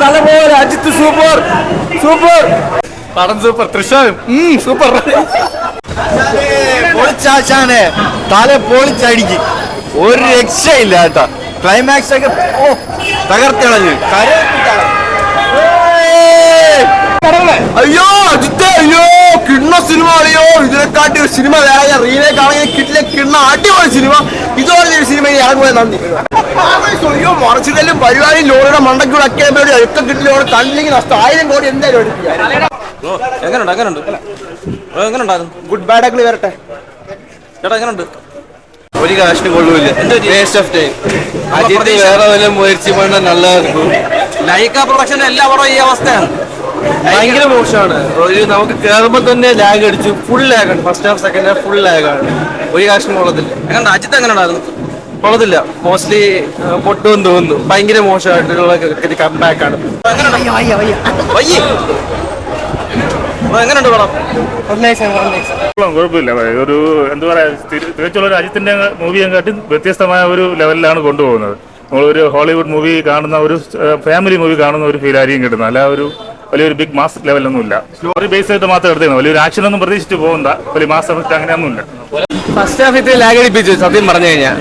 തല പോലെ Ajith super super പടം സൂപ്പർ തൃശ്ശൂരും സൂപ്പർ പൊളിച്ചാശാനെ തല പൊളിച്ചടിക്ക് ഒരു രക്ഷയില്ല കേട്ടോ. ക്ലൈമാക്സ് ഒക്കെ തകർത്തിളഞ്ഞ് അയ്യോ അജിത്തെ അയ്യോ കിണ്ണ സിനിമ അറിയോ. ഇതിനെക്കാട്ടി ഒരു സിനിമ വേറെ റീമേക്ക് ആണെങ്കിൽ കിട്ടില്ല. കിണ്ണ അടിപൊളി സിനിമ. ഇതുപോലെ ഒരു സിനിമ ഇറങ്ങുക നന്ദി. അയ്യോ മറച്ചിലും പരിപാടി ലോറിയുടെ മണ്ടക്കൂടെ ഒക്കെ ഒക്കെ കിട്ടില്ല. കണ്ടില്ലെങ്കിൽ നഷ്ടം 1000 കോടി എന്തായാലും ഗുഡ് ബാഡ് ആക്കി വരട്ടെ ചേട്ടാ. എങ്ങനെയുണ്ട്? ഒരു കാശിന് കൊള്ളൂല്ല. Waste of time. അജിത്ത് വേറെ വല്ല മുയற்சி பண்ண நல்லா இருக்கும். ലൈക്ക പ്രൊഡക്ഷന്റെ എല്ലാ പടവും ഈ അവസ്ഥയാണ്. ഭയങ്കര മോശമാണ്. ഒരു നമുക്ക് കേറുമ്പോ തന്നെ ലാഗ് അടിച്ചു. ഫുൾ ലാഗാണ്. First half second half full ലാഗാണ്. ഒരു കാശിന് കൊള്ളത്തില്ല. എങ്ങനെ അജിത്ത് എങ്ങനെ ഉണ്ടായിരുന്നു? കൊള്ളത്തില്ല. മോസ്റ്റ്ലി പൊട്ടുമെന്ന് തോന്നുന്നു. ഭയങ്കര മോശമായിട്ടുള്ള കംബാക്ക് ആണ്. എങ്ങനെയുണ്ട് പടം? കുഴപ്പമില്ല. ഒരു എന്താ പറയാ തികച്ചുള്ള ഒരു അജിത്തിന്റെ മൂവിയെ കാട്ടി വ്യത്യസ്തമായ ഒരു ലെവലിലാണ് കൊണ്ടുപോകുന്നത്. നമ്മളൊരു ഹോളിവുഡ് മൂവി കാണുന്ന ഒരു ഫാമിലി മൂവി കാണുന്ന ഒരു ഫീൽ ആയിരിക്കും കിട്ടുന്നത്. അല്ല ഒരു വലിയൊരു ബിഗ് മാസ് ലെവലൊന്നുമില്ല. സ്റ്റോറി ബേസ് ആയിട്ട് മാത്രം എടുത്തേക്കുന്നത്. വലിയൊരു ആക്ഷൻ ഒന്നും പ്രതീക്ഷിച്ച് പോകുന്ന വലിയ മാസ് എഫക്ട് അങ്ങനെയൊന്നുമില്ല. ഫസ്റ്റ് ഹാഫ് ഇത്തിരി ലാഗ് അടിപ്പിച്ചു സത്യം പറഞ്ഞു കഴിഞ്ഞാൽ.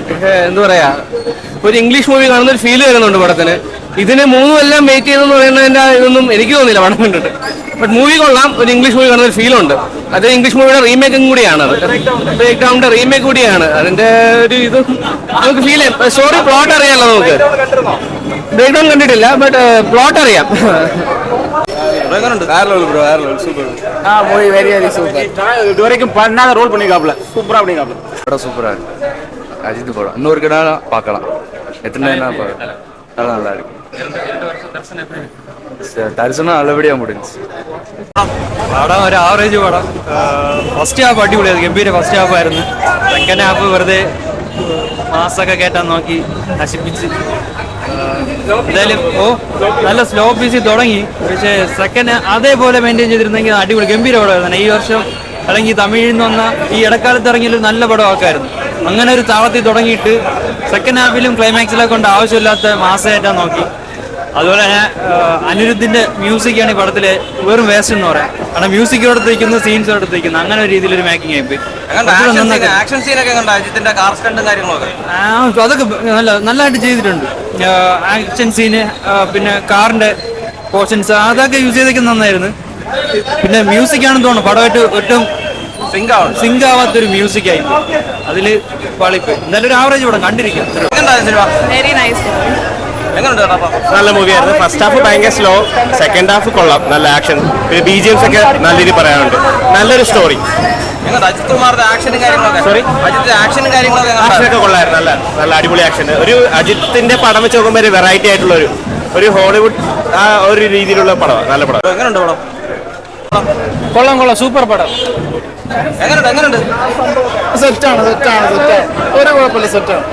എന്താ പറയാ ഒരു ഇംഗ്ലീഷ് മൂവി കാണുന്ന ഒരു ഫീൽ വരുന്നുണ്ട് പടത്തിന്. ഇതിന് മൂന്നും എല്ലാം വെയിറ്റ് ചെയ്തെന്ന് പറയുന്നതിന്റെ ഇതൊന്നും എനിക്ക് തോന്നില്ല പടം കണ്ടിട്ട്. ബട്ട് മൂവി കൊള്ളാം. ഒരു ഇംഗ്ലീഷ് മൂവി കാണുന്ന ഒരു ഫീൽ ഉണ്ട്. അത് ഇംഗ്ലീഷ് മൂവിയുടെ റീമേക്കും കൂടിയാണ്. ബ്രേക്ക് ഡൗണിന്റെ റീമേക്ക് കൂടിയാണ്. അതിന്റെ ഒരു ഇത് നമുക്ക് ഫീൽ ചെയ്യാം. സ്റ്റോറി പ്ലോട്ട് അറിയാമല്ലോ നമുക്ക്. ബ്രേക്ക് ഡൗൺ കണ്ടിട്ടില്ല ബട്ട് പ്ലോട്ട് അറിയാം. இதுவரைக்கும் பண்ணாத ரோல் பண்ணிக்காப்ல சூப்பரா பண்ணிக்காப்ல. படம் சூப்பரா இருக்கு. அஜித் படம் இன்னொரு கடை பார்க்கலாம். எத்தனை நல்லா இருக்கு. தரிசனம் நல்லபடியா முடிஞ்சு. പടം ഒരു ആവറേജ് പടം. ഫസ്റ്റ് ഹാഫ് അടിപൊളിയായിരുന്നു. ഗംഭീര ഫസ്റ്റ് ഹാഫ് ആയിരുന്നു. സെക്കൻഡ് ഹാഫ് വെറുതെ മാസൊക്കെ കയറ്റാൻ നോക്കി നശിപ്പിച്ച്. എന്തായാലും നല്ല സ്ലോ പീസിൽ തുടങ്ങി. പക്ഷേ സെക്കൻഡ് അതേപോലെ മെയിൻറ്റെയിൻ ചെയ്തിരുന്നെങ്കിൽ അടിപൊളി ഗംഭീര പടമായിരുന്നു. ഈ വർഷം അല്ലെങ്കിൽ തമിഴിൽ നിന്ന് വന്ന ഈ ഇടക്കാലത്ത് ഇറങ്ങിയൊരു നല്ല പടമാക്കായിരുന്നു. അങ്ങനെ ഒരു താളത്തിൽ തുടങ്ങിയിട്ട് സെക്കൻഡ് ഹാഫിലും ക്ലൈമാക്സിലൊക്കെ കൊണ്ട് ആവശ്യമില്ലാത്ത മാസമായിട്ടാണ് നോക്കി. അതുപോലെ തന്നെ അനിരുദ്ധിന്റെ മ്യൂസിക്കാണ് ഈ പടത്തില് വെറും വേസ്റ്റ് എന്ന് പറയാം. കാരണം മ്യൂസിക് എടുത്തിരിക്കുന്നു, സീൻസ് എടുത്തിരിക്കുന്നു. അങ്ങനെ ഒരു രീതിയിലൊരു മേക്കിംഗ് ആയിപ്പോയി. അതൊക്കെ നല്ലതായിട്ട് ചെയ്തിട്ടുണ്ട്. ആക്ഷൻ സീന് പിന്നെ കാറിന്റെ പോർഷൻസ് അതൊക്കെ യൂസ് ചെയ്തൊക്കെ നന്നായിരുന്നു. പിന്നെ മ്യൂസിക് ആണെന്ന് തോന്നുന്നു പടമായിട്ട് ഏറ്റവും സിങ്ക് ആവാത്തൊരു മ്യൂസിക് ആയി. അതില് പാളിപ്പോയി. എന്തായാലും ഒരു ആവറേജ് പടം കണ്ടിരിക്കാം. നല്ല മൂവിയായിരുന്നു. ഫസ്റ്റ് ഹാഫ് ഭയങ്കര സ്ലോ, സെക്കൻഡ് ഹാഫ് കൊള്ളാം. നല്ല ആക്ഷൻ, പിന്നെ BGMs ഒക്കെ നല്ല രീതിയിൽ പറയാനുണ്ട്. നല്ലൊരു സ്റ്റോറി. ആക്ഷനൊക്കെ കൊള്ളായിരുന്നു. നല്ല അടിപൊളി ആക്ഷൻ. ഒരു അജിത്തിന്റെ പടം വെച്ച് നോക്കുമ്പോൾ ഒരു വെറൈറ്റി ആയിട്ടുള്ള ഒരു ഹോളിവുഡ് ആ ഒരു രീതിയിലുള്ള പടമാണ്. നല്ല പടം. എങ്ങനെയുണ്ട് പടം? കൊള്ളാം സൂപ്പർ പടം. എങ്ങനെയുണ്ട്? സെറ്റാണ് ഒരു കുഴപ്പമില്ല, സെറ്റാണ്.